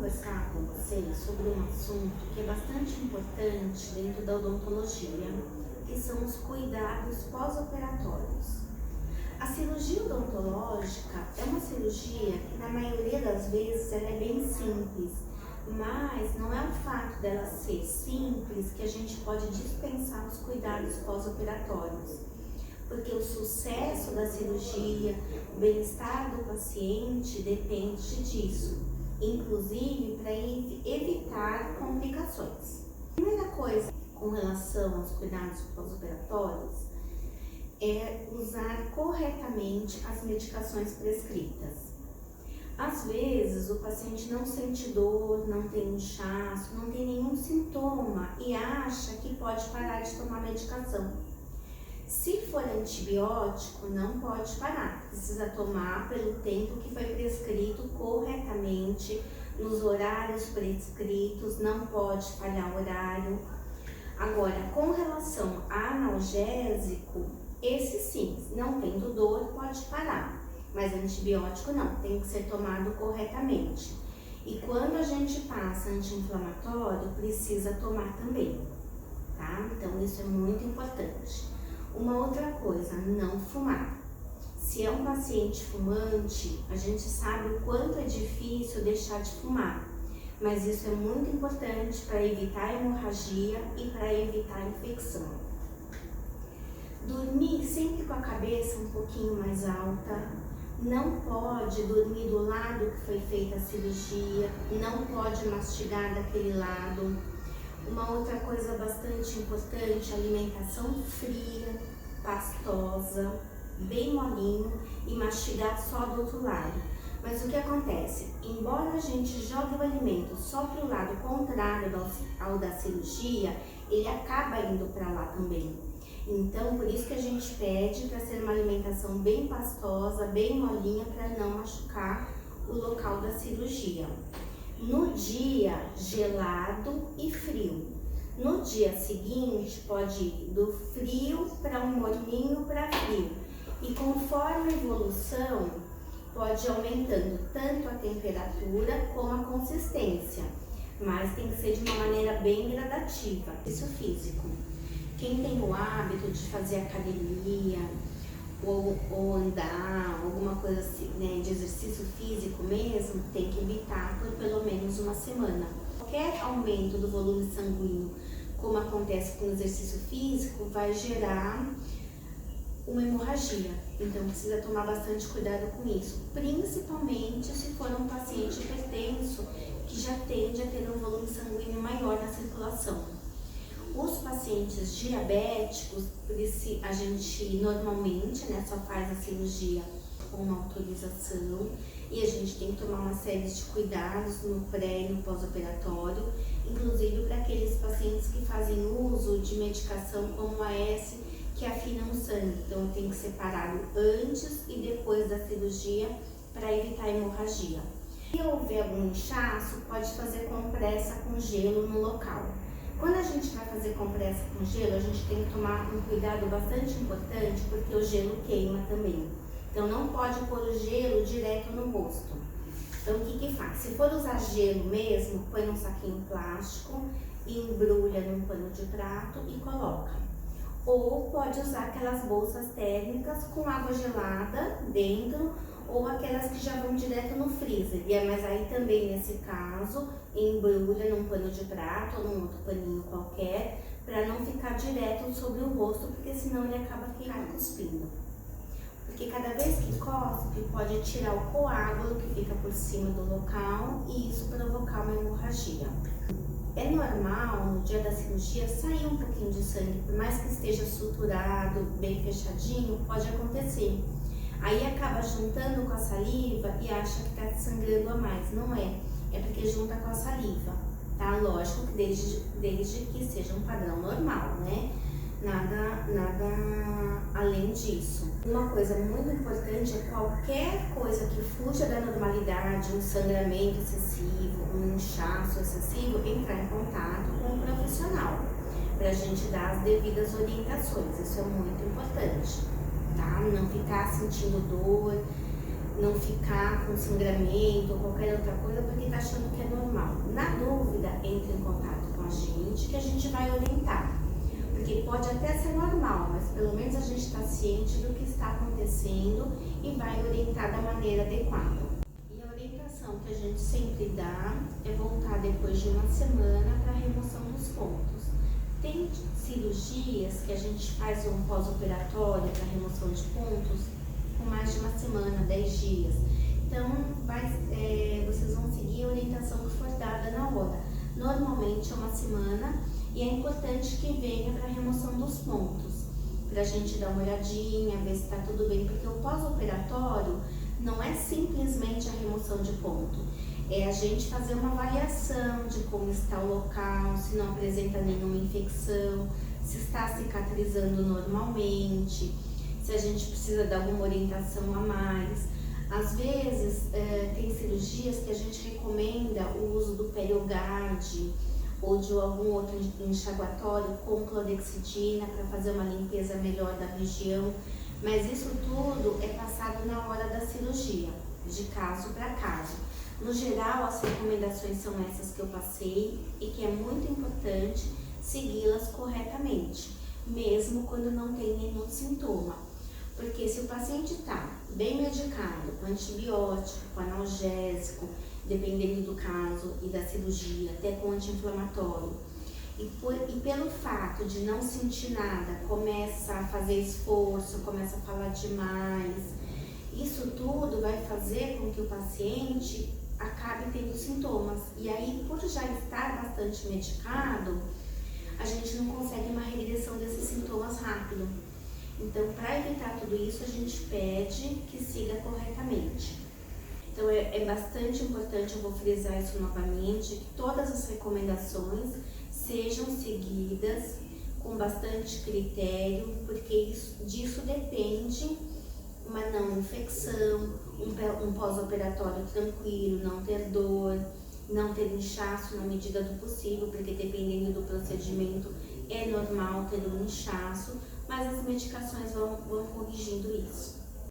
conversar com vocês sobre um assunto que é bastante importante dentro da odontologia, que são os cuidados pós-operatórios. A cirurgia odontológica é uma cirurgia que na maioria das vezes ela é bem simples, mas não é o fato dela ser simples que a gente pode dispensar os cuidados pós-operatórios, porque o sucesso da cirurgia, o bem-estar do paciente depende disso, inclusive para evitar complicações. A primeira coisa com relação aos cuidados pós-operatórios é usar corretamente as medicações prescritas. Às vezes o paciente não sente dor, não tem inchaço, não tem nenhum sintoma e acha que pode parar de tomar medicação. Se for antibiótico, não pode parar, precisa tomar pelo tempo que foi prescrito corretamente, nos horários prescritos, não pode falhar o horário. Agora, com relação a analgésico, esse sim, não tendo dor, pode parar, mas antibiótico não, tem que ser tomado corretamente. E quando a gente passa anti-inflamatório, precisa tomar também, tá? Então isso é muito importante. Uma outra coisa, não fumar. Se é um paciente fumante, a gente sabe o quanto é difícil deixar de fumar, mas isso é muito importante para evitar hemorragia e para evitar infecção. Dormir sempre com a cabeça um pouquinho mais alta, não pode dormir do lado que foi feita a cirurgia, não pode mastigar daquele lado. Uma outra coisa bastante importante, alimentação fria, pastosa, bem molinho e mastigar só do outro lado. Mas o que acontece? Embora a gente jogue o alimento só para o lado contrário ao da cirurgia, ele acaba indo para lá também. Então, por isso que a gente pede para ser uma alimentação bem pastosa, bem molinha, para não machucar o local da cirurgia. No dia, gelado e frio. No dia seguinte, pode ir do frio para um morninho para frio. E conforme a evolução, pode ir aumentando tanto a temperatura como a consistência. Mas tem que ser de uma maneira bem gradativa. Isso físico. Quem tem o hábito de fazer academia ou andar, alguma coisa assim, né, de exercício físico mesmo, tem que evitar por pelo menos uma semana. Qualquer aumento do volume sanguíneo, como acontece com o exercício físico, vai gerar uma hemorragia. Então precisa tomar bastante cuidado com isso, principalmente se for um paciente hipertenso que já tende a ter um volume sanguíneo maior na circulação. Os pacientes diabéticos, a gente normalmente, né, só faz a cirurgia com uma autorização e a gente tem que tomar uma série de cuidados no pré e no pós-operatório, inclusive para aqueles pacientes que fazem uso de medicação como a AS, que afinam o sangue. Então tem que separar antes e depois da cirurgia para evitar hemorragia. Se houver algum inchaço, pode fazer compressa com gelo no local. Quando a gente vai fazer compressa com gelo, a gente tem que tomar um cuidado bastante importante, porque o gelo queima também. Então não pode pôr o gelo direto no rosto. Então o que faz? Se for usar gelo mesmo, põe num saquinho plástico, embrulha num pano de prato e coloca. Ou pode usar aquelas bolsas térmicas com água gelada dentro, ou aquelas que já vão direto no freezer. Mas aí também, nesse caso, embrulha num pano de prato ou num outro paninho qualquer, para não ficar direto sobre o rosto, porque senão ele acaba ficando cuspindo. Porque cada vez que cospe, pode tirar o coágulo que fica por cima do local e isso provocar uma hemorragia. É normal, no dia da cirurgia, sair um pouquinho de sangue, por mais que esteja suturado, bem fechadinho, pode acontecer. Aí acaba juntando com a saliva e acha que está sangrando a mais. Não é, é porque junta com a saliva, tá? Lógico que desde que seja um padrão normal, né? Nada além disso. Uma coisa muito importante é qualquer coisa que fuja da normalidade, um sangramento excessivo, um inchaço excessivo, entrar em contato com um profissional, para a gente dar as devidas orientações. Isso é muito importante, tá? Não ficar sentindo dor, não ficar com sangramento ou qualquer outra coisa porque está achando que é normal. Na dúvida, entre em contato com a gente que a gente vai orientar. Porque pode até ser normal, mas pelo menos a gente está ciente do que está acontecendo e vai orientar da maneira adequada. E a orientação que a gente sempre dá é voltar depois de uma semana para a remoção dos pontos. Tem cirurgias que a gente faz um pós-operatório para remoção de pontos com mais de uma semana, 10 dias. Então, vocês vão seguir a orientação que for dada na hora. Normalmente é uma semana e é importante que venha para a remoção dos pontos, para a gente dar uma olhadinha, ver se está tudo bem, porque o pós-operatório não é simplesmente a remoção de ponto, é a gente fazer uma avaliação de como está o local, se não apresenta nenhuma infecção, se está cicatrizando normalmente, se a gente precisa dar alguma orientação a mais. Às vezes, tem cirurgias que a gente recomenda o uso do Periogard ou de algum outro enxaguatório com clorexidina para fazer uma limpeza melhor da região, mas isso tudo é passado na hora da cirurgia, de caso para caso. No geral, as recomendações são essas que eu passei e que é muito importante segui-las corretamente, mesmo quando não tem nenhum sintoma. Porque se o paciente está bem medicado, com antibiótico, com analgésico, dependendo do caso e da cirurgia, até com anti-inflamatório, e pelo fato de não sentir nada, começa a fazer esforço, começa a falar demais, isso tudo vai fazer com que o paciente acabe tendo sintomas. E aí, por já estar bastante medicado, a gente não consegue uma regressão desses sintomas rápido. Então, para evitar tudo isso, a gente pede que siga corretamente. Então, é bastante importante, eu vou frisar isso novamente, que todas as recomendações sejam seguidas com bastante critério, porque disso depende uma não infecção, um pós-operatório tranquilo, não ter dor, não ter inchaço na medida do possível, porque dependendo do procedimento é normal ter um inchaço, mas as medicações vão corrigindo isso.